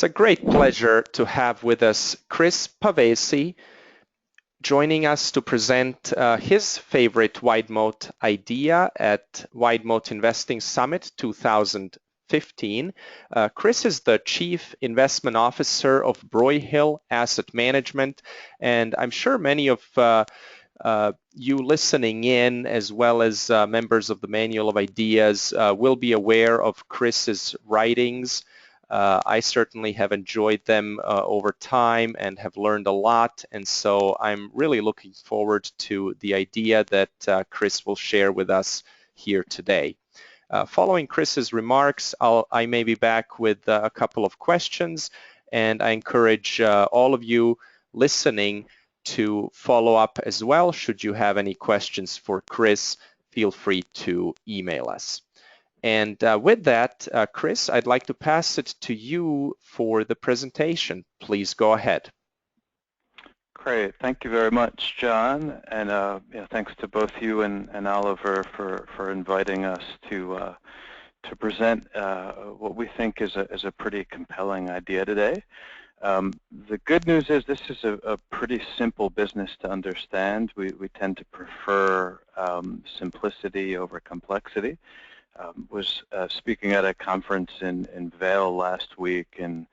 It's a great pleasure to have with us Chris Pavese joining us to present his favorite Wide-Moat idea at Wide-Moat Investing Summit 2015. Chris is the Chief Investment Officer of Broyhill Asset Management, and I'm sure many of you listening in, as well as members of the Manual of Ideas, will be aware of Chris's writings. I certainly have enjoyed them over time and have learned a lot, and so I'm really looking forward to the idea that Chris will share with us here today. Following Chris's remarks, I may be back with a couple of questions, and I encourage all of you listening to follow up as well. Should you have any questions for Chris, feel free to email us. And with that, Chris, I'd like to pass it to you for the presentation. Please go ahead. Great. Thank you very much, John. And thanks to both you and Oliver for inviting us to present what we think is a pretty compelling idea today. The good news is this is a pretty simple business to understand. We tend to prefer simplicity over complexity. Was speaking at a conference in Vail last week and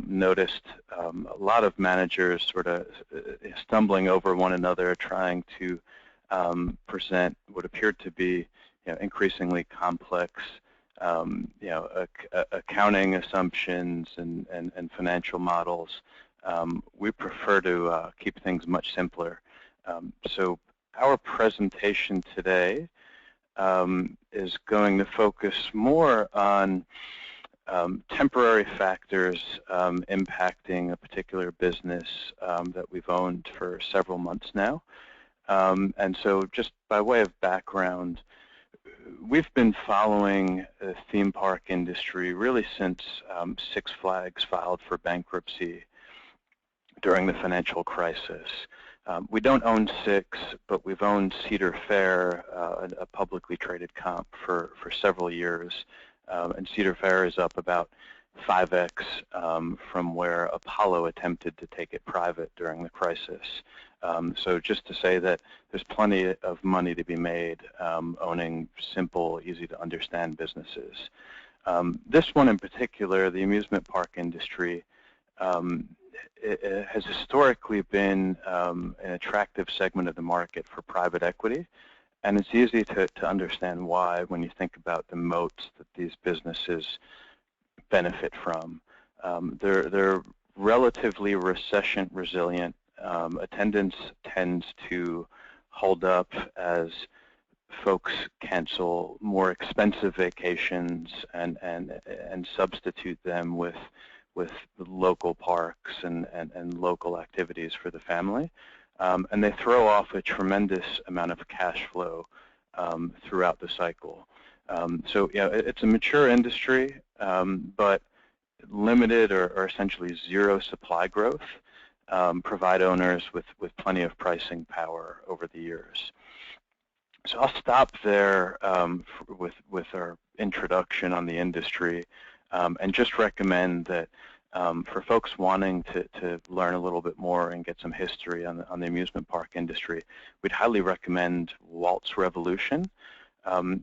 noticed a lot of managers sort of stumbling over one another trying to present what appeared to be increasingly complex accounting assumptions and financial models. We prefer to keep things much simpler. So our presentation today is going to focus more on temporary factors impacting a particular business that we've owned for several months now. And so just by way of background, we've been following the theme park industry really since Six Flags filed for bankruptcy during the financial crisis. We don't own Six, but we've owned Cedar Fair, a publicly traded comp, for several years. And Cedar Fair is up about 5x from where Apollo attempted to take it private during the crisis. So just to say that there's plenty of money to be made owning simple, easy to understand businesses. This one in particular, the amusement park industry, it has historically been an attractive segment of the market for private equity, and it's easy to understand why when you think about the moats that these businesses benefit from. They're relatively recession resilient. Attendance tends to hold up as folks cancel more expensive vacations and substitute them with local parks and local activities for the family. And they throw off a tremendous amount of cash flow throughout the cycle. So it's a mature industry, but limited or essentially zero supply growth provide owners with plenty of pricing power over the years. So I'll stop there with our introduction on the industry and just recommend that for folks wanting to learn a little bit more and get some history on the amusement park industry, we'd highly recommend Walt's Revolution,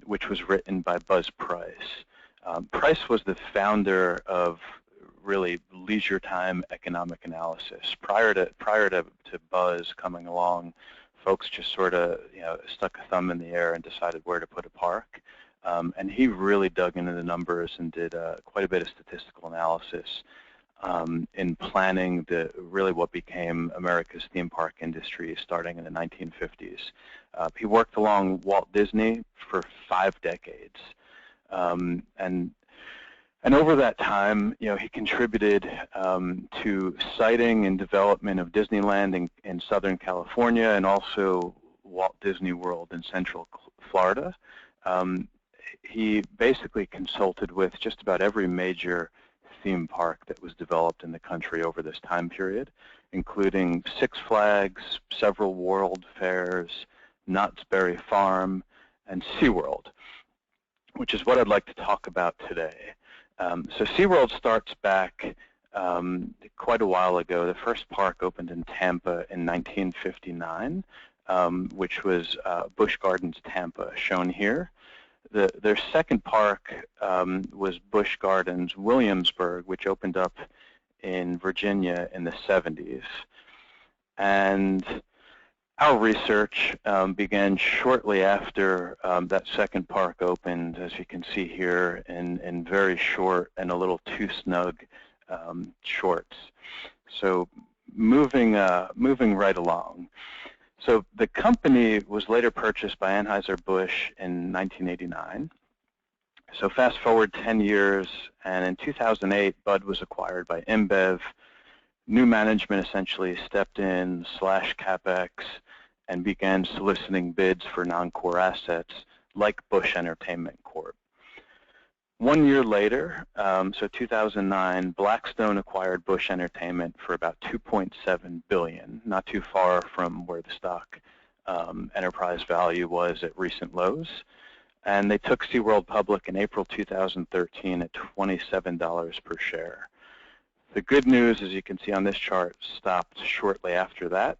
which was written by Buzz Price. Price was the founder of really leisure time economic analysis. Prior to Buzz coming along, folks just sort of stuck a thumb in the air and decided where to put a park. And he really dug into the numbers and did quite a bit of statistical analysis in planning really what became America's theme park industry starting in the 1950s. He worked along Walt Disney for 5 decades. And over that time, he contributed to siting and development of Disneyland in Southern California and also Walt Disney World in Central Florida. He basically consulted with just about every major theme park that was developed in the country over this time period, including Six Flags, several World Fairs, Knott's Berry Farm, and SeaWorld, which is what I'd like to talk about today. So SeaWorld starts back quite a while ago. The first park opened in Tampa in 1959, which was Busch Gardens Tampa, shown here. Their second park was Busch Gardens Williamsburg, which opened up in Virginia in the 70s. And our research began shortly after that second park opened, as you can see here, in very short and a little too snug shorts. So moving right along. So the company was later purchased by Anheuser-Busch in 1989. So fast forward 10 years, and in 2008, Bud was acquired by InBev. New management essentially stepped in, slashed CapEx, and began soliciting bids for non-core assets like Busch Entertainment Corp. 1 year later, so 2009, Blackstone acquired Busch Entertainment for about $2.7 billion, not too far from where the stock enterprise value was at recent lows. And they took SeaWorld public in April 2013 at $27 per share. The good news, as you can see on this chart, stopped shortly after that.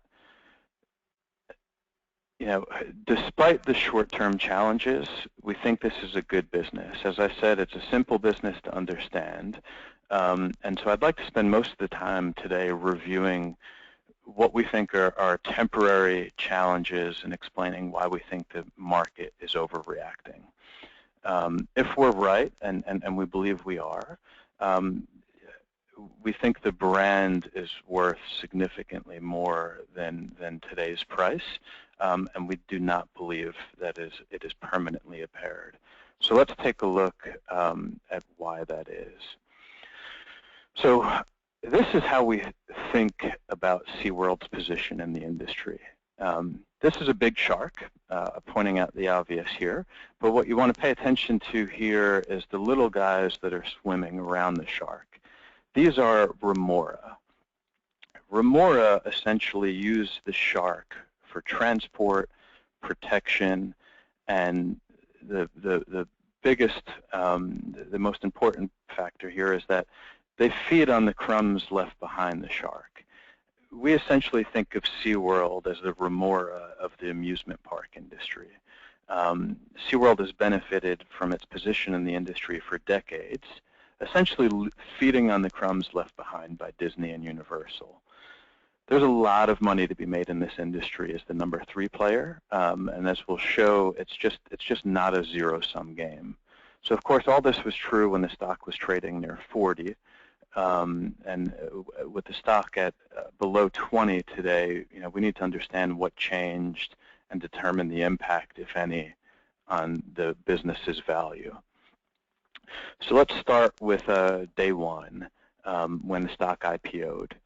You know, despite the short-term challenges, we think this is a good business. As I said, it's a simple business to understand. And so I'd like to spend most of the time today reviewing what we think are temporary challenges and explaining why we think the market is overreacting. If we're right, and we believe we are, we think the brand is worth significantly more than today's price, and we do not believe that it is permanently impaired. So let's take a look at why that is. So this is how we think about SeaWorld's position in the industry. This is a big shark, pointing out the obvious here, but what you want to pay attention to here is the little guys that are swimming around the shark. These are remora. Remora essentially use the shark for transport, protection, and the biggest, the most important factor here is that they feed on the crumbs left behind the shark. We essentially think of SeaWorld as the remora of the amusement park industry. SeaWorld has benefited from its position in the industry for decades, essentially feeding on the crumbs left behind by Disney and Universal. There's a lot of money to be made in this industry as the number 3 player, and as we'll show, it's just not a zero-sum game. So of course, all this was true when the stock was trading near 40, and with the stock at below 20 today, you know, we need to understand what changed and determine the impact, if any, on the business's value. So let's start with day one, when the stock IPO'd.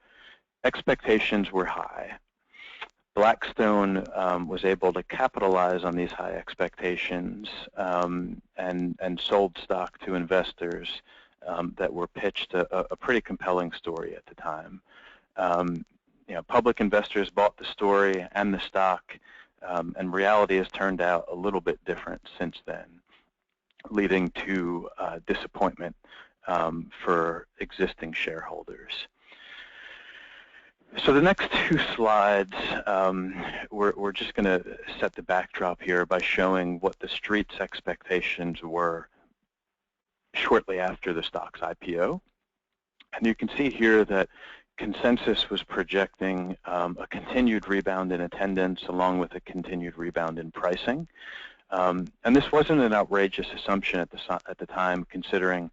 Expectations were high. Blackstone was able to capitalize on these high expectations and sold stock to investors that were pitched a pretty compelling story at the time. You know, public investors bought the story and the stock, and reality has turned out a little bit different since then, leading to disappointment for existing shareholders. So the next 2 slides, we're just going to set the backdrop here by showing what the street's expectations were shortly after the stock's IPO. And you can see here that consensus was projecting a continued rebound in attendance along with a continued rebound in pricing. And this wasn't an outrageous assumption at the time, considering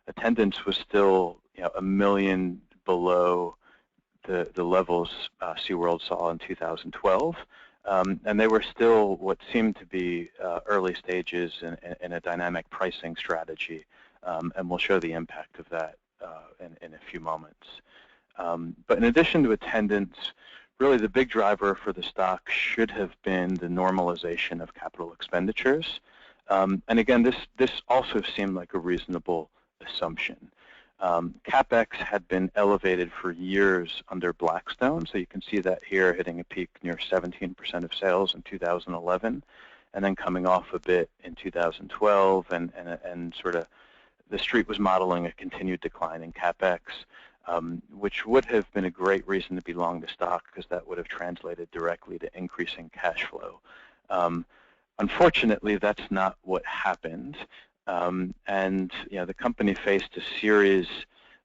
attendance was still, you know, 1 million below the levels SeaWorld saw in 2012, and they were still what seemed to be early stages in a dynamic pricing strategy, and we'll show the impact of that in a few moments. But in addition to attendance, really the big driver for the stock should have been the normalization of capital expenditures. And again, this also seemed like a reasonable assumption. CapEx had been elevated for years under Blackstone, so you can see that here hitting a peak near 17% of sales in 2011, and then coming off a bit in 2012, and sort of the street was modeling a continued decline in CapEx. which would have been a great reason to be long the stock because that would have translated directly to increasing cash flow. Unfortunately, that's not what happened, and the company faced a series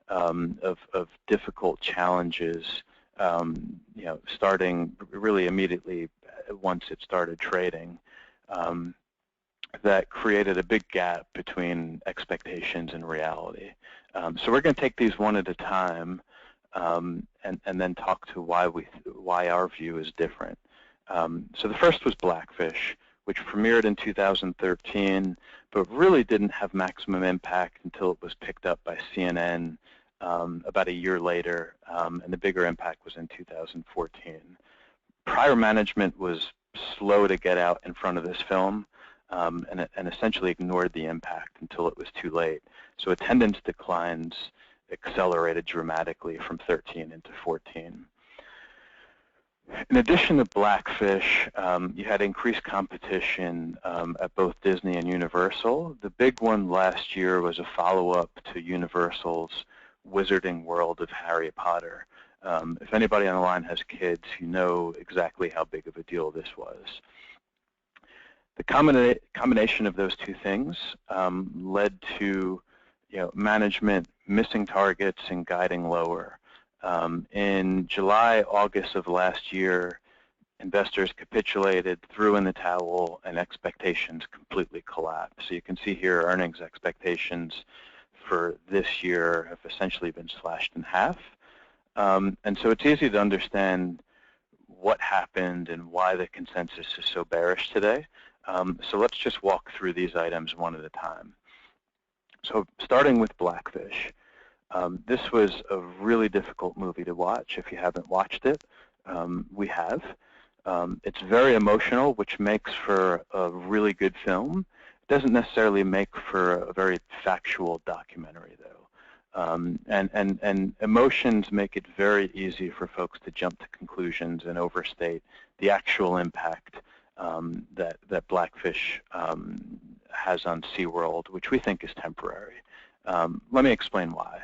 of difficult challenges, starting really immediately once it started trading, that created a big gap between expectations and reality. So we're going to take these one at a time, and then talk to why our view is different. So the first was Blackfish, which premiered in 2013, but really didn't have maximum impact until it was picked up by CNN about a year later, and the bigger impact was in 2014. Prior management was slow to get out in front of this film, and essentially ignored the impact until it was too late. So attendance declines accelerated dramatically from 13 into 14. In addition to Blackfish, you had increased competition at both Disney and Universal. The big one last year was a follow-up to Universal's Wizarding World of Harry Potter. If anybody on the line has kids, you know exactly how big of a deal this was. The combination of those two things led to management missing targets and guiding lower. In July, August of last year, investors capitulated, threw in the towel, and expectations completely collapsed. So you can see here earnings expectations for this year have essentially been slashed in half. And so it's easy to understand what happened and why the consensus is so bearish today. So let's just walk through these items one at a time. So starting with Blackfish. This was a really difficult movie to watch. If you haven't watched it, we have. It's very emotional, which makes for a really good film. It doesn't necessarily make for a very factual documentary, though. And emotions make it very easy for folks to jump to conclusions and overstate the actual impact that Blackfish has on SeaWorld, which we think is temporary. Let me explain why.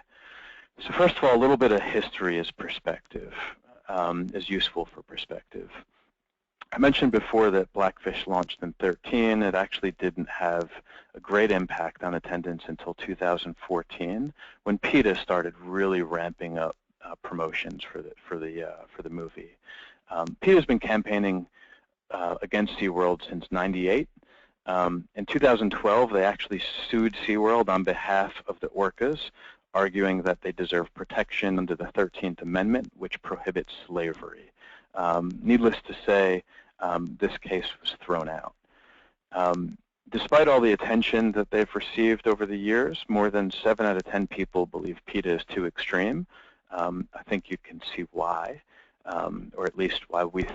So first of all, a little bit of history as perspective is useful for perspective. I mentioned before that Blackfish launched in 13. It actually didn't have a great impact on attendance until 2014, when PETA started really ramping up promotions for the movie. PETA's been campaigning against SeaWorld since '98. In 2012, they actually sued SeaWorld on behalf of the orcas, arguing that they deserve protection under the 13th Amendment, which prohibits slavery. Needless to say, this case was thrown out. Despite all the attention that they've received over the years, more than 7 out of 10 people believe PETA is too extreme. I think you can see why, or at least how we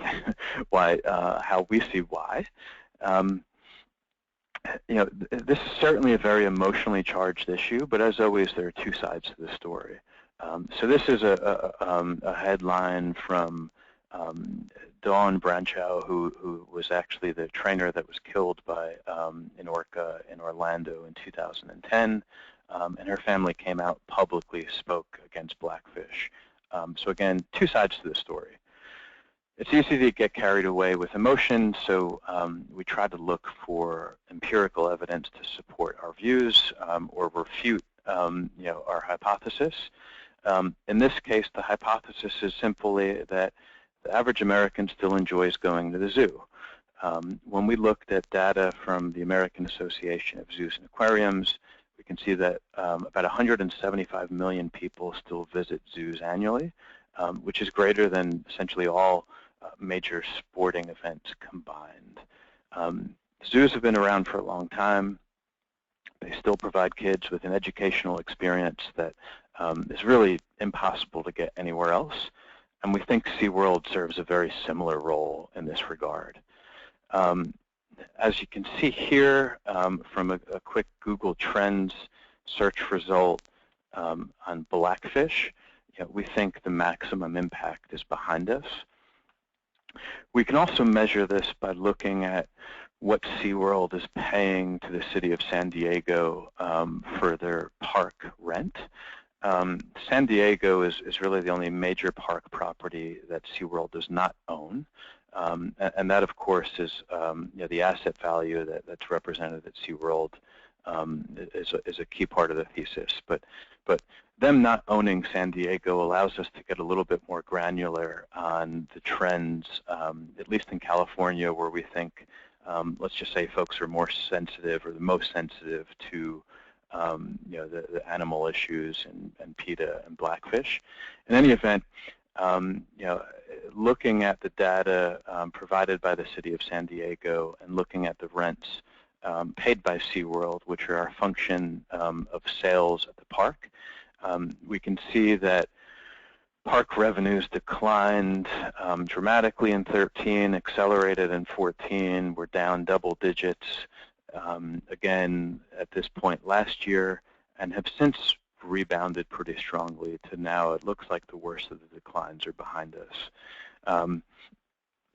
see why. This is certainly a very emotionally charged issue, but as always, there are two sides to the story. So this is a headline from Dawn Branchow, who was actually the trainer that was killed by an orca in Orlando in 2010, and her family came out publicly, spoke against Blackfish. So again, two sides to the story. It's easy to get carried away with emotion, so we try to look for empirical evidence to support our views or refute our hypothesis. In this case, the hypothesis is simply that the average American still enjoys going to the zoo. When we looked at data from the American Association of Zoos and Aquariums, we can see that about 175 million people still visit zoos annually, which is greater than essentially all major sporting events combined. Zoos have been around for a long time. They still provide kids with an educational experience that is really impossible to get anywhere else. And we think SeaWorld serves a very similar role in this regard. As you can see here from a quick Google Trends search result on Blackfish, we think the maximum impact is behind us. We can also measure this by looking at what SeaWorld is paying to the city of San Diego for their park rent. San Diego is really the only major park property that SeaWorld does not own. And that, of course, is the asset value that's represented at SeaWorld is a key part of the thesis. But them not owning San Diego allows us to get a little bit more granular on the trends, at least in California, where we think, let's just say folks are more sensitive or the most sensitive to the animal issues and PETA and blackfish. In any event, looking at the data provided by the city of San Diego and looking at the rents paid by SeaWorld, which are a function of sales at the park, we can see that park revenues declined dramatically in 13, accelerated in 14, were down double digits again at this point last year, and have since rebounded pretty strongly to now it looks like the worst of the declines are behind us.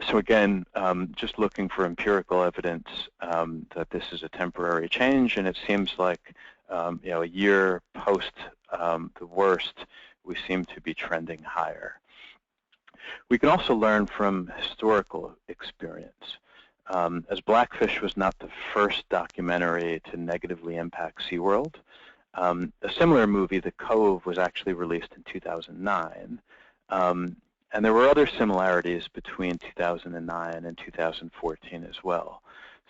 So again, just looking for empirical evidence that this is a temporary change, and it seems like a year post the worst, we seem to be trending higher. We can also learn from historical experience. As Blackfish was not the first documentary to negatively impact SeaWorld, a similar movie, The Cove, was actually released in 2009. And there were other similarities between 2009 and 2014 as well.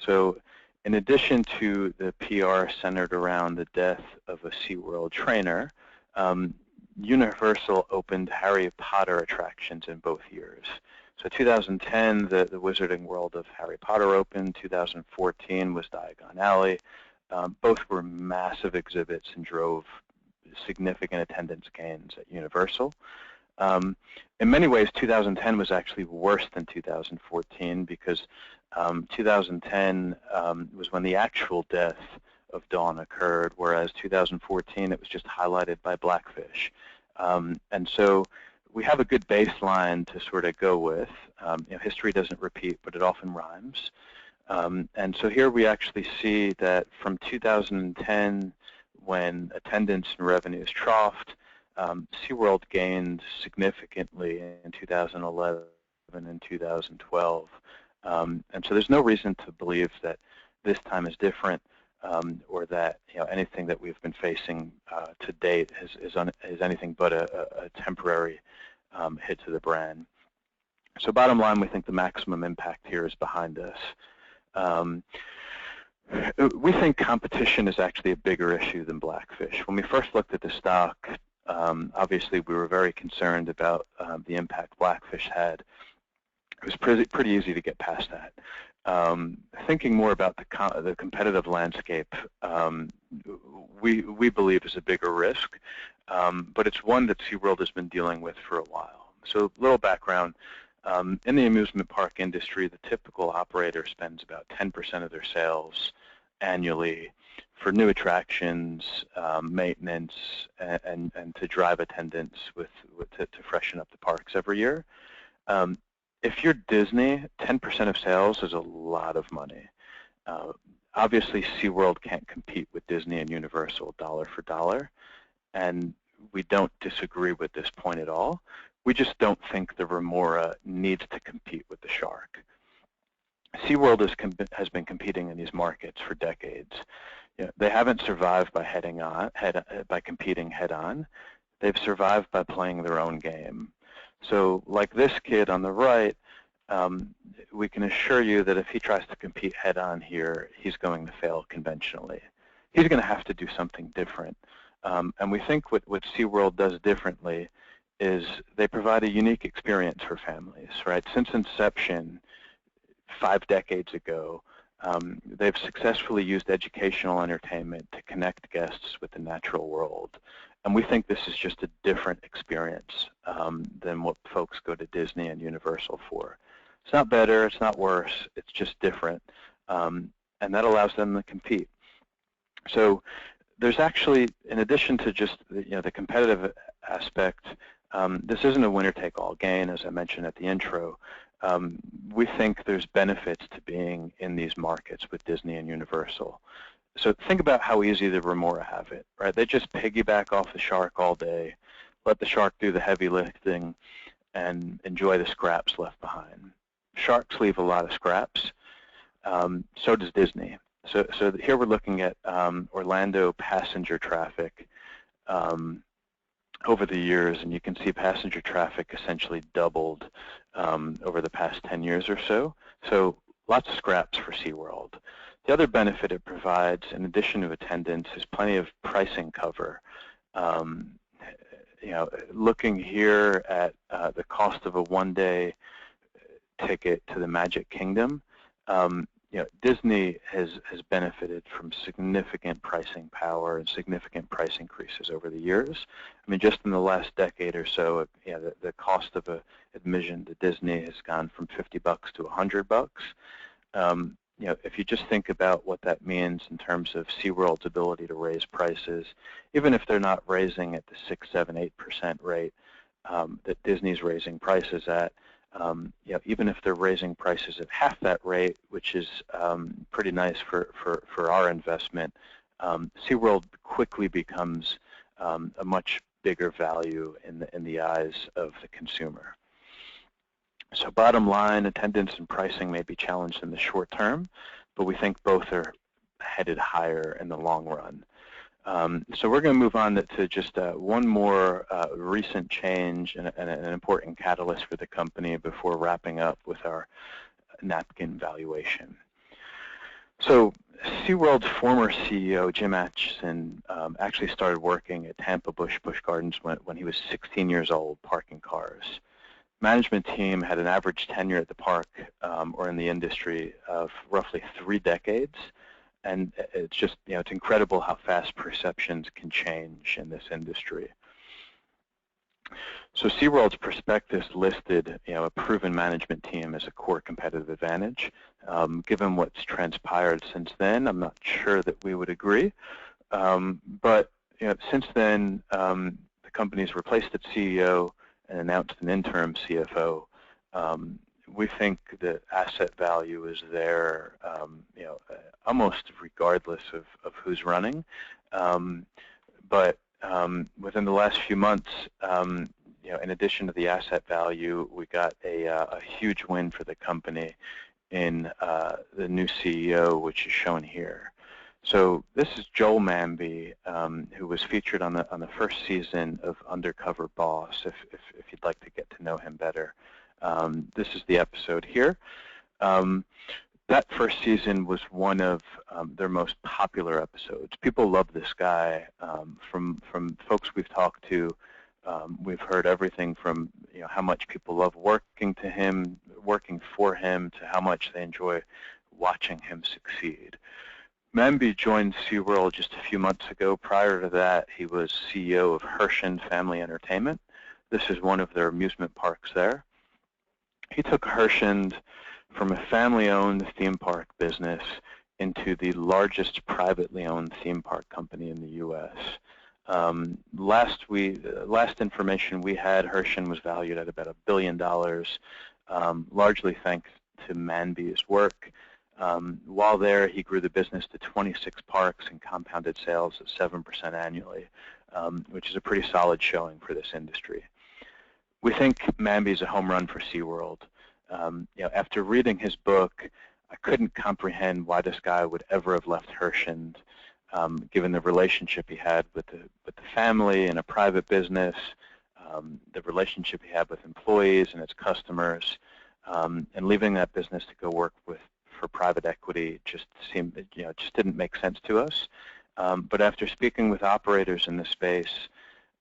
So in addition to the PR centered around the death of a SeaWorld trainer, Universal opened Harry Potter attractions in both years. So 2010, the Wizarding World of Harry Potter opened. 2014 was Diagon Alley. Both were massive exhibits and drove significant attendance gains at Universal. In many ways, 2010 was actually worse than 2014 because 2010 was when the actual death of Dawn occurred, whereas 2014 it was just highlighted by Blackfish. And so we have a good baseline to sort of go with. History doesn't repeat, but it often rhymes. And so here we actually see that from 2010, when attendance and revenues troughed, SeaWorld gained significantly in 2011 and 2012. And so there's no reason to believe that this time is different or that anything that we've been facing to date is anything but a temporary hit to the brand. So bottom line, we think the maximum impact here is behind us. We think competition is actually a bigger issue than Blackfish. When we first looked at the stock, obviously we were very concerned about the impact Blackfish had. It was pretty easy to get past that. Thinking more about the competitive landscape, we believe is a bigger risk, but it's one that SeaWorld has been dealing with for a while. So a little background. In the amusement park industry, the typical operator spends about 10% of their sales annually for new attractions, maintenance, and to drive attendance to freshen up the parks every year. If you're Disney, 10% of sales is a lot of money. Obviously, SeaWorld can't compete with Disney and Universal dollar for dollar, and we don't disagree with this point at all. We just don't think the Remora needs to compete with the shark. SeaWorld has been competing in these markets for decades. They haven't survived by competing head-on. They've survived by playing their own game. So like this kid on the right, we can assure you that if he tries to compete head-on here, he's going to fail conventionally. He's going to have to do something different. And we think what SeaWorld does differently is they provide a unique experience for families, right? Since inception, 5 decades ago, they've successfully used educational entertainment to connect guests with the natural world. And we think this is just a different experience than what folks go to Disney and Universal for. It's not better, it's not worse, it's just different. And that allows them to compete. So there's actually, in addition to just the competitive aspect, this isn't a winner-take-all game, as I mentioned at the intro. We think there's benefits to being in these markets with Disney and Universal. So think about how easy the remora have it, right? They just piggyback off the shark all day, let the shark do the heavy lifting, and enjoy the scraps left behind. Sharks leave a lot of scraps. So does Disney. So here we're looking at Orlando passenger traffic over the years, and you can see passenger traffic essentially doubled over the past 10 years or so. So lots of scraps for SeaWorld. The other benefit it provides, in addition to attendance, is plenty of pricing cover. Looking here at the cost of a one-day ticket to the Magic Kingdom, Disney has benefited from significant pricing power and significant price increases over the years. I mean, just in the last decade or so, the cost of admission to Disney has gone from $50 to $100. If you just think about what that means in terms of SeaWorld's ability to raise prices, even if they're not raising at the 6, 7, 8% rate that Disney's raising prices at, even if they're raising prices at half that rate, which is pretty nice for our investment, SeaWorld quickly becomes a much bigger value in the eyes of the consumer. So bottom line, attendance and pricing may be challenged in the short term, but we think both are headed higher in the long run. So we're going to move on to just one more recent change and an important catalyst for the company before wrapping up with our napkin valuation. So SeaWorld's former CEO, Jim Atchison, actually started working at Tampa Busch Gardens when he was 16 years old, parking cars. Management team had an average tenure at the park or in the industry of roughly 3 decades. And it's just, it's incredible how fast perceptions can change in this industry. So SeaWorld's prospectus listed, a proven management team as a core competitive advantage. Given what's transpired since then, I'm not sure that we would agree. But since then, the company's replaced its CEO and announced an interim CFO. We think the asset value is there, almost regardless of who's running. But within the last few months, in addition to the asset value, we got a huge win for the company in the new CEO, which is shown here. So this is Joel Manby, who was featured on the first season of Undercover Boss, if you'd like to get to know him better. This is the episode here. That first season was one of their most popular episodes. People love this guy. From folks we've talked to, we've heard everything from how much people love working for him, to how much they enjoy watching him succeed. Manby joined SeaWorld just a few months ago. Prior to that, he was CEO of Herschend Family Entertainment. This is one of their amusement parks there. He took Herschend from a family-owned theme park business into the largest privately owned theme park company in the U.S. Last information we had, Herschend was valued at about $1 billion, largely thanks to Manby's work. While there, he grew the business to 26 parks and compounded sales at 7% annually, which is a pretty solid showing for this industry. We think Manby's a home run for SeaWorld. After reading his book, I couldn't comprehend why this guy would ever have left Herschend, given the relationship he had with the family and a private business, the relationship he had with employees and its customers, and leaving that business to go work for private equity just didn't make sense to us. But after speaking with operators in the space,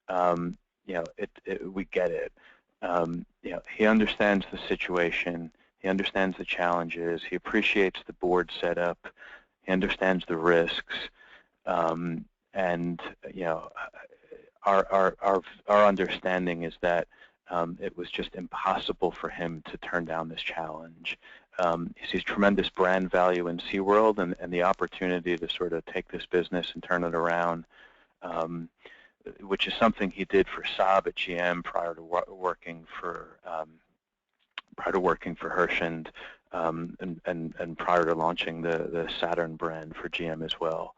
we get it. He understands the situation. He understands the challenges. He appreciates the board setup. He understands the risks. And our understanding is that it was just impossible for him to turn down this challenge. He sees tremendous brand value in SeaWorld and the opportunity to sort of take this business and turn it around, which is something he did for Saab at GM prior to working for Herschend. and prior to launching the Saturn brand for GM as well.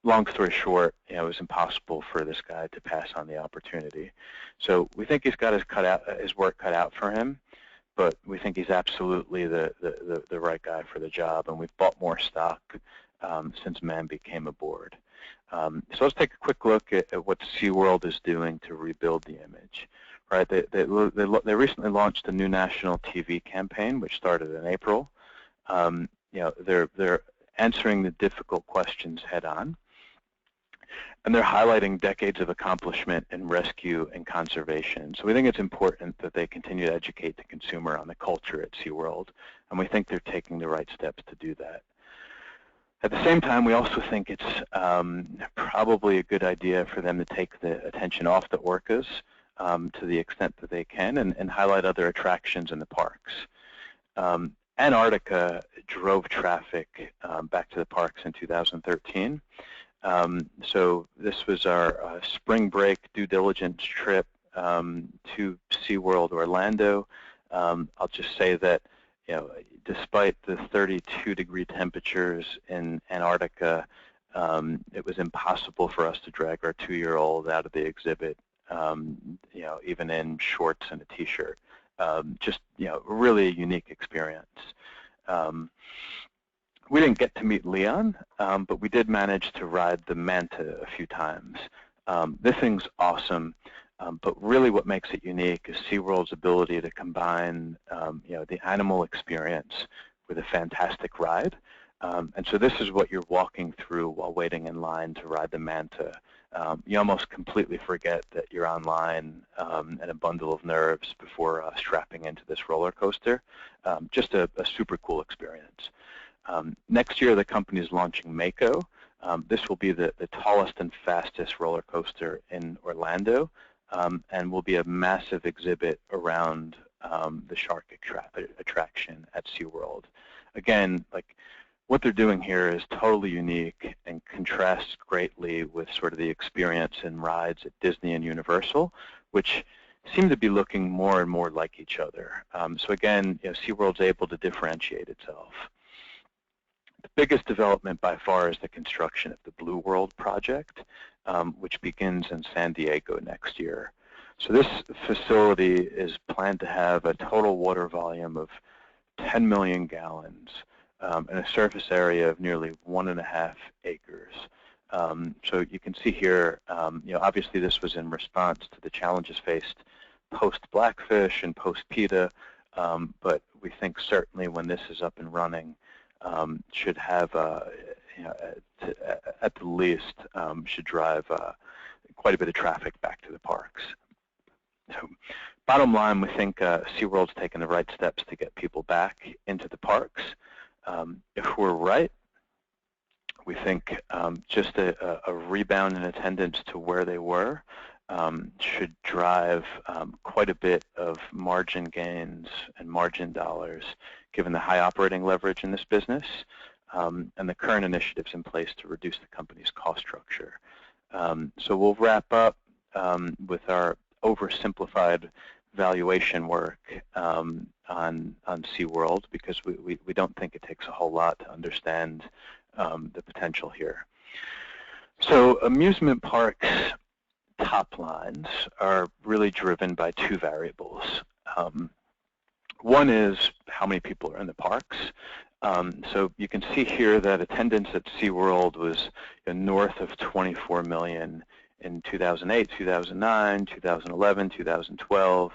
Long story short, it was impossible for this guy to pass on the opportunity. So we think he's got his work cut out for him, but we think he's absolutely the right guy for the job, and we've bought more stock since Manby came aboard. So let's take a quick look at what SeaWorld is doing to rebuild the image. Right, they recently launched a new national TV campaign, which started in April. They're answering the difficult questions head on, and they're highlighting decades of accomplishment in rescue and conservation. So we think it's important that they continue to educate the consumer on the culture at SeaWorld, and we think they're taking the right steps to do that. At the same time, we also think it's probably a good idea for them to take the attention off the orcas to the extent that they can, and highlight other attractions in the parks. Antarctica drove traffic back to the parks in 2013. So this was our spring break due diligence trip to SeaWorld Orlando. I'll just say that, despite the 32-degree temperatures in Antarctica, it was impossible for us to drag our 2-year-old out of the exhibit, even in shorts and a T-shirt. Just, really a unique experience. We didn't get to meet Leon, but we did manage to ride the Manta a few times. This thing's awesome, but really what makes it unique is SeaWorld's ability to combine, the animal experience with a fantastic ride. And so this is what you're walking through while waiting in line to ride the Manta. You almost completely forget that you're online and a bundle of nerves before strapping into this roller coaster. Just a super cool experience. Next year, the company is launching Mako. This will be the tallest and fastest roller coaster in Orlando, and will be a massive exhibit around the shark attraction at SeaWorld. Again, what they're doing here is totally unique and contrasts greatly with sort of the experience in rides at Disney and Universal, which seem to be looking more and more like each other. So again, SeaWorld's able to differentiate itself. The biggest development by far is the construction of the Blue World project, which begins in San Diego next year. So this facility is planned to have a total water volume of 10 million gallons and a surface area of nearly 1.5 acres. So you can see here, obviously this was in response to the challenges faced post-Blackfish and post-PETA, but we think certainly when this is up and running, should have, at the least, should drive quite a bit of traffic back to the parks. So, bottom line, we think SeaWorld's taken the right steps to get people back into the parks. If we're right, we think just a rebound in attendance to where they were should drive quite a bit of margin gains and margin dollars, given the high operating leverage in this business and the current initiatives in place to reduce the company's cost structure. So we'll wrap up with our oversimplified valuation work on SeaWorld, because we don't think it takes a whole lot to understand the potential here. So amusement parks top lines are really driven by two variables. One is how many people are in the parks. So you can see here that attendance at SeaWorld was north of 24 million in 2008, 2009, 2011, 2012,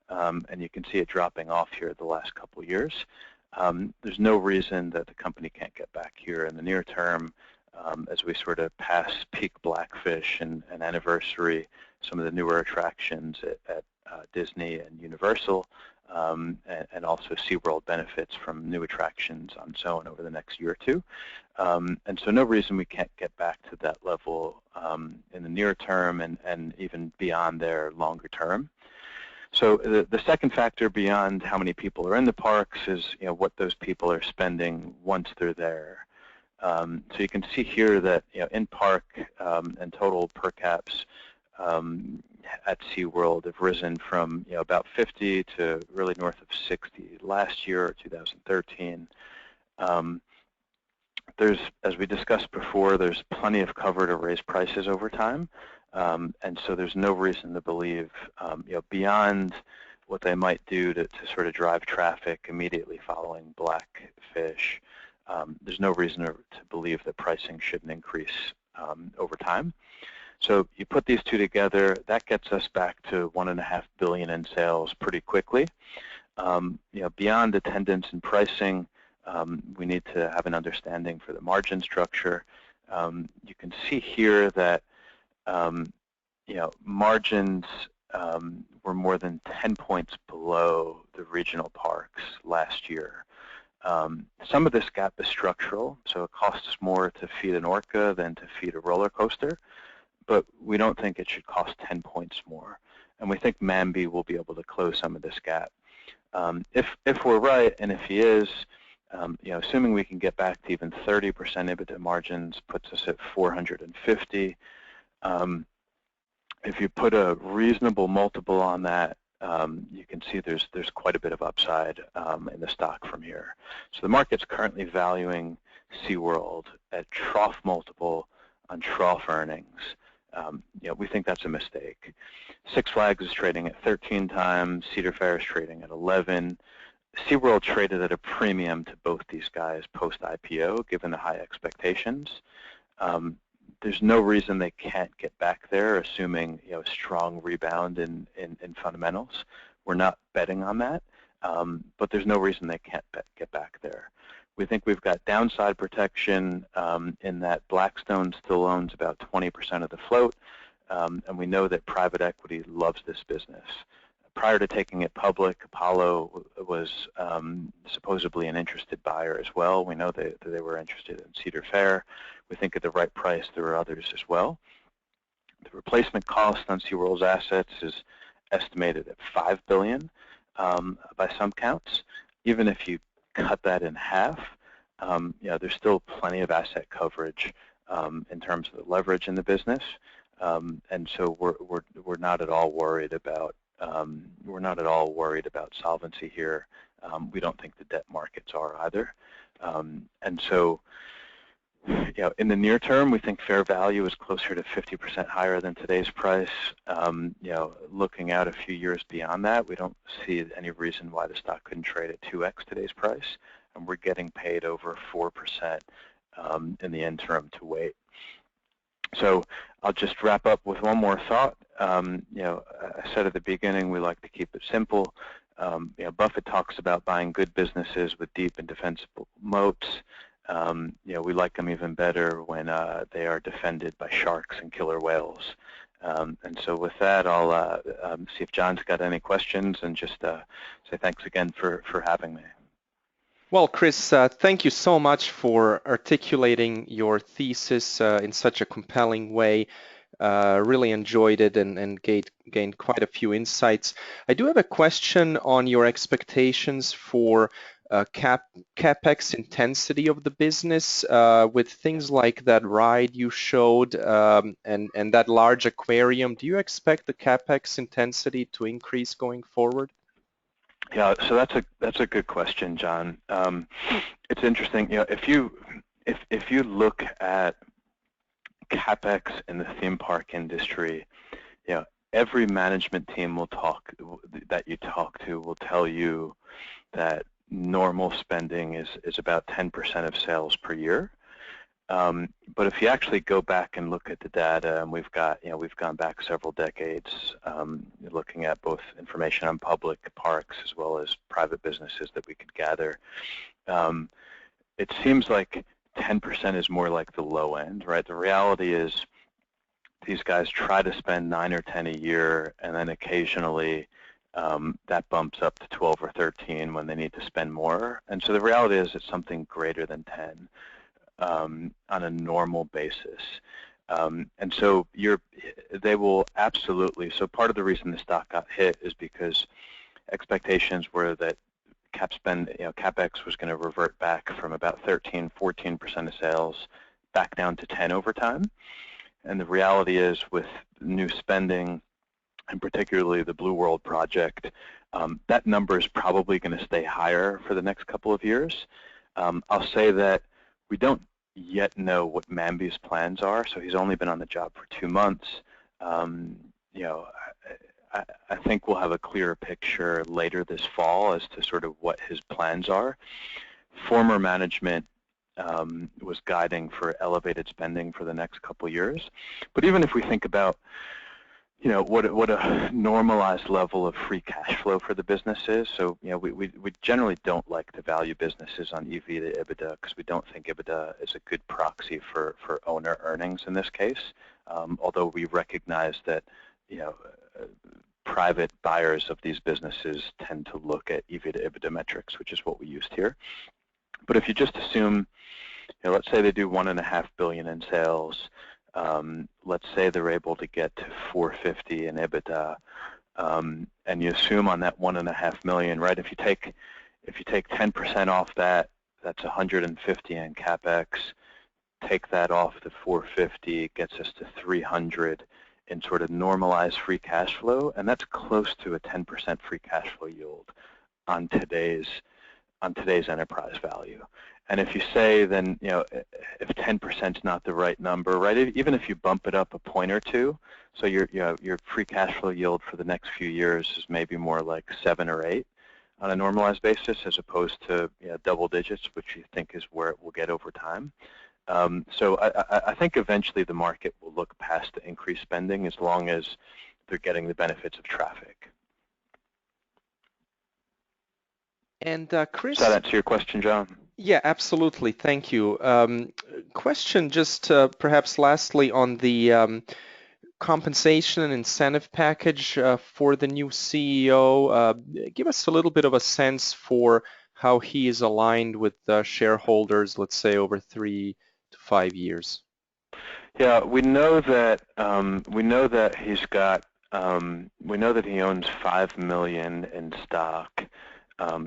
and you can see it dropping off here the last couple years. There's no reason that the company can't get back here in the near term as we sort of pass peak Blackfish and anniversary some of the newer attractions at Disney and Universal, and also SeaWorld benefits from new attractions on Zone over the next year or two. And so no reason we can't get back to that level in the near term and even beyond there longer term. So the second factor beyond how many people are in the parks is what those people are spending once they're there. So you can see here that in park and total per caps at SeaWorld have risen from about 50 to really north of 60 last year, or 2013. As we discussed before, there's plenty of cover to raise prices over time, and so there's no reason to believe, beyond what they might do to sort of drive traffic immediately following Blackfish. There's no reason to believe that pricing shouldn't increase over time. So you put these two together, that gets us back to $1.5 billion in sales pretty quickly. Beyond attendance and pricing, we need to have an understanding for the margin structure. You can see here that margins were more than 10 points below the regional parks last year. Some of this gap is structural, so it costs more to feed an orca than to feed a roller coaster, but we don't think it should cost 10 points more. And we think Mambi will be able to close some of this gap. If we're right, and if he is, assuming we can get back to even 30% EBITDA margins, puts us at 450. If you put a reasonable multiple on that, you can see there's quite a bit of upside in the stock from here. So the market's currently valuing SeaWorld at trough multiple on trough earnings. We think that's a mistake. Six Flags is trading at 13 times, Cedar Fair is trading at 11. SeaWorld traded at a premium to both these guys post-IPO, given the high expectations. There's no reason they can't get back there, assuming a strong rebound in fundamentals. We're not betting on that, but there's no reason they can't get back there. We think we've got downside protection in that Blackstone still owns about 20% of the float, and we know that private equity loves this business. Prior to taking it public, Apollo was supposedly an interested buyer as well. We know that they were interested in Cedar Fair. We think at the right price there are others as well. The replacement cost on SeaWorld's assets is estimated at $5 billion by some counts. Even if you cut that in half, there's still plenty of asset coverage in terms of the leverage in the business, and so we're not at all worried about solvency here. We don't think the debt markets are either, and so in the near term, we think fair value is closer to 50% higher than today's price. Looking out a few years beyond that, we don't see any reason why the stock couldn't trade at 2x today's price, and we're getting paid over 4% in the interim to wait. So I'll just wrap up with one more thought. I said at the beginning we like to keep it simple. Buffett talks about buying good businesses with deep and defensible moats. We like them even better when they are defended by sharks and killer whales. And so with that, I'll see if John's got any questions, and just say thanks again for having me. Well, Chris, thank you so much for articulating your thesis in such a compelling way. Really enjoyed it and gained quite a few insights. I do have a question on your expectations for CapEx intensity of the business with things like that ride you showed and that large aquarium. Do you expect the CapEx intensity to increase going forward? Yeah, so that's a good question, John. It's interesting. If you look at CapEx in the theme park industry, every management team that you talk to will tell you that normal spending is about 10% of sales per year. But if you actually go back and look at the data, and we've gone back several decades, looking at both information on public parks as well as private businesses that we could gather, it seems like 10% is more like the low end, right? The reality is these guys try to spend 9 or 10 a year, and then occasionally that bumps up to 12 or 13 when they need to spend more. And so the reality is it's something greater than 10 on a normal basis. And so they will absolutely, so part of the reason the stock got hit is because expectations were that CapEx was going to revert back from about 13, 14% of sales back down to 10 over time. And the reality is, with new spending, and particularly the Blue World project, that number is probably going to stay higher for the next couple of years. I'll say that we don't yet know what Mambi's plans are, so he's only been on the job for 2 months. You know, I think we'll have a clearer picture later this fall as to sort of what his plans are. Former management was guiding for elevated spending for the next couple of years. But even if we think about, you know, what a normalized level of free cash flow for the business is. So, you know, we generally don't like to value businesses on EV to EBITDA because we don't think EBITDA is a good proxy for owner earnings in this case. Although we recognize that, you know, private buyers of these businesses tend to look at EV to EBITDA metrics, which is what we used here. But if you just assume, you know, let's say they do $1.5 billion in sales. Let's say they're able to get to 450 in EBITDA, and you assume on that 1.5 million, right? If you take 10% off that, that's 150 in capex. Take that off the 450, it gets us to 300 in sort of normalized free cash flow, and that's close to a 10% free cash flow yield on today's enterprise value. And if you say, then, you know, if 10% is not the right number, right? Even if you bump it up a point or two, so your free cash flow yield for the next few years is maybe more like 7 or 8 on a normalized basis, as opposed to, you know, double digits, which you think is where it will get over time. So I think eventually the market will look past the increased spending as long as they're getting the benefits of traffic. And Chris, does that answer your question, John? Yeah, absolutely. Thank you. Question just perhaps lastly on the compensation and incentive package for the new CEO. Give us a little bit of a sense for how he is aligned with shareholders, let's say over 3 to 5 years. Yeah, we know that he's got we know that he owns 5 million in stock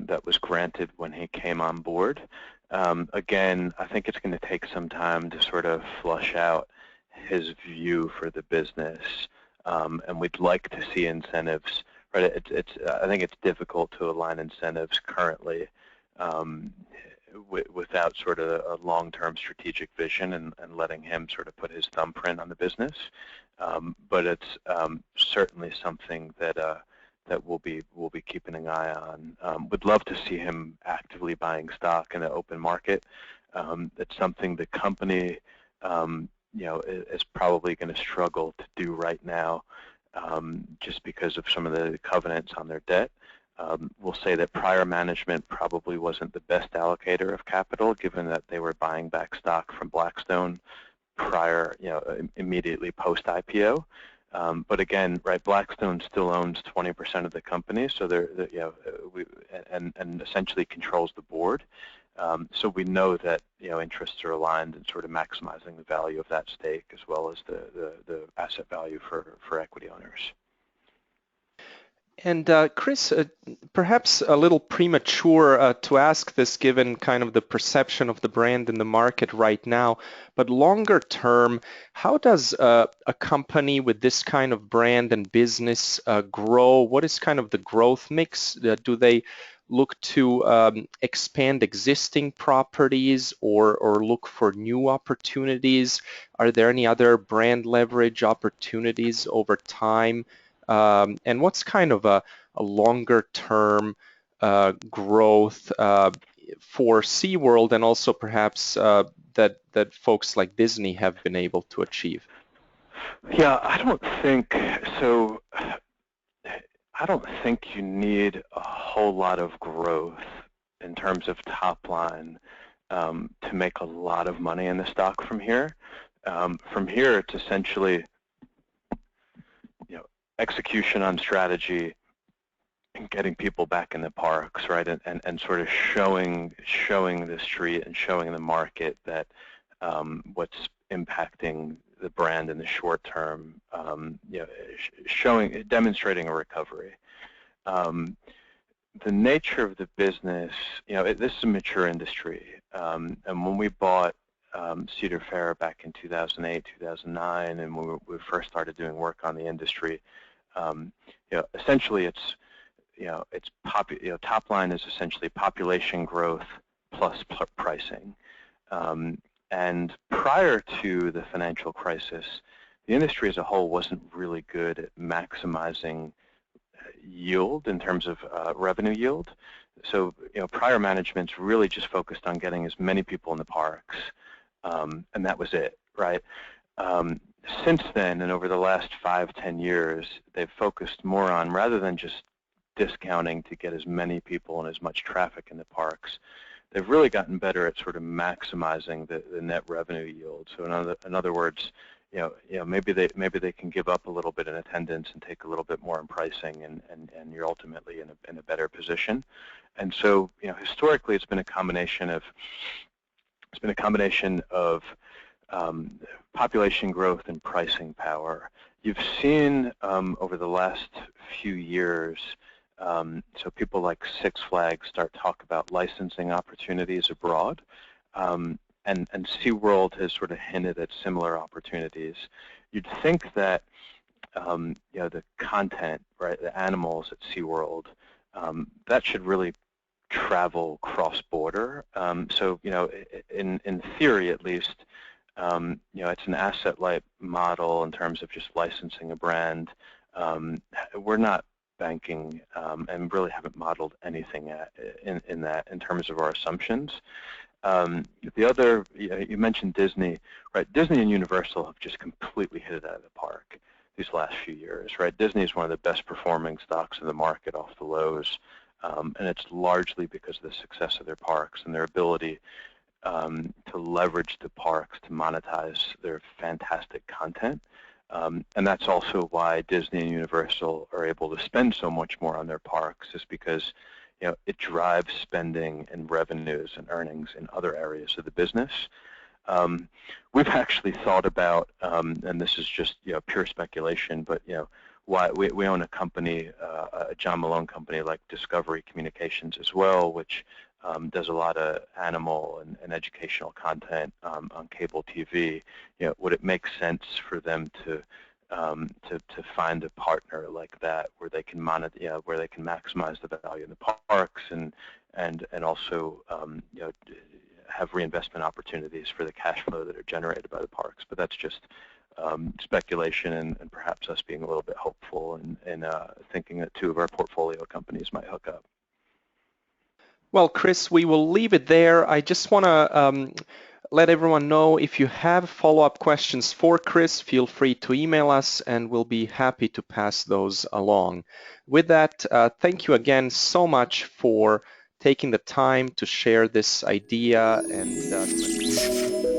that was granted when he came on board. Again, I think it's going to take some time to sort of flush out his view for the business, and we'd like to see incentives. Right? I think it's difficult to align incentives currently without sort of a long-term strategic vision and letting him sort of put his thumbprint on the business. But it's certainly something that we'll be keeping an eye on. Would love to see him actively buying stock in the open market. It's something the company, you know, is probably going to struggle to do right now, just because of some of the covenants on their debt. We'll say that prior management probably wasn't the best allocator of capital, given that they were buying back stock from Blackstone prior, you know, immediately post IPO. But again, right, Blackstone still owns 20% of the company, so they're you know, and essentially controls the board. So we know that, you know, interests are aligned in sort of maximizing the value of that stake as well as the asset value for equity owners. And Chris, perhaps a little premature to ask this given kind of the perception of the brand in the market right now, but longer term, how does a company with this kind of brand and business grow? What is kind of the growth mix? Do they look to expand existing properties or look for new opportunities? Are there any other brand leverage opportunities over time? And what's kind of a longer term growth for SeaWorld, and also perhaps that folks like Disney have been able to achieve? Yeah, I don't think so. I don't think you need a whole lot of growth in terms of top line to make a lot of money in the stock from here. From here, it's essentially, you know, execution on strategy and getting people back in the parks, right? And sort of showing the street and showing the market that what's impacting the brand in the short term, you know, demonstrating a recovery. The nature of the business, you know, this is a mature industry, and when we bought Cedar Fair back in 2008, 2009, and when we first started doing work on the industry. Essentially top line is essentially population growth plus pricing. And prior to the financial crisis, the industry as a whole wasn't really good at maximizing yield in terms of revenue yield. So prior management's really just focused on getting as many people in the parks, and that was it, right? Since then, and over the last 5-10 years, they've focused more on, rather than just discounting to get as many people and as much traffic in the parks, they've really gotten better at sort of maximizing the net revenue yield. So in other words, maybe they can give up a little bit in attendance and take a little bit more in pricing, and you're ultimately in a better position. And so historically, it's been a combination of population growth and pricing power. You've seen over the last few years, so people like Six Flags start talk about licensing opportunities abroad, and SeaWorld has sort of hinted at similar opportunities. You'd think that the content, right, the animals at SeaWorld, that should really travel cross-border. So in theory, at least, it's an asset-light model in terms of just licensing a brand. We're not banking and really haven't modeled anything in that in terms of our assumptions. The other, you mentioned Disney, right? Disney and Universal have just completely hit it out of the park these last few years, right? Disney is one of the best performing stocks in the market off the lows, and it's largely because of the success of their parks and their ability to leverage the parks to monetize their fantastic content. And that's also why Disney and Universal are able to spend so much more on their parks, is because it drives spending and revenues and earnings in other areas of the business. We've actually thought about, and this is just pure speculation, but why we own a company, a John Malone company like Discovery Communications as well, which does a lot of animal and educational content on cable TV. Would it make sense for them to find a partner like that where they can where they can maximize the value in the parks and also have reinvestment opportunities for the cash flow that are generated by the parks? But that's just speculation and perhaps us being a little bit hopeful and thinking that two of our portfolio companies might hook up. Well, Chris, we will leave it there. I just want to let everyone know, if you have follow-up questions for Chris, feel free to email us and we'll be happy to pass those along. With that, thank you again so much for taking the time to share this idea and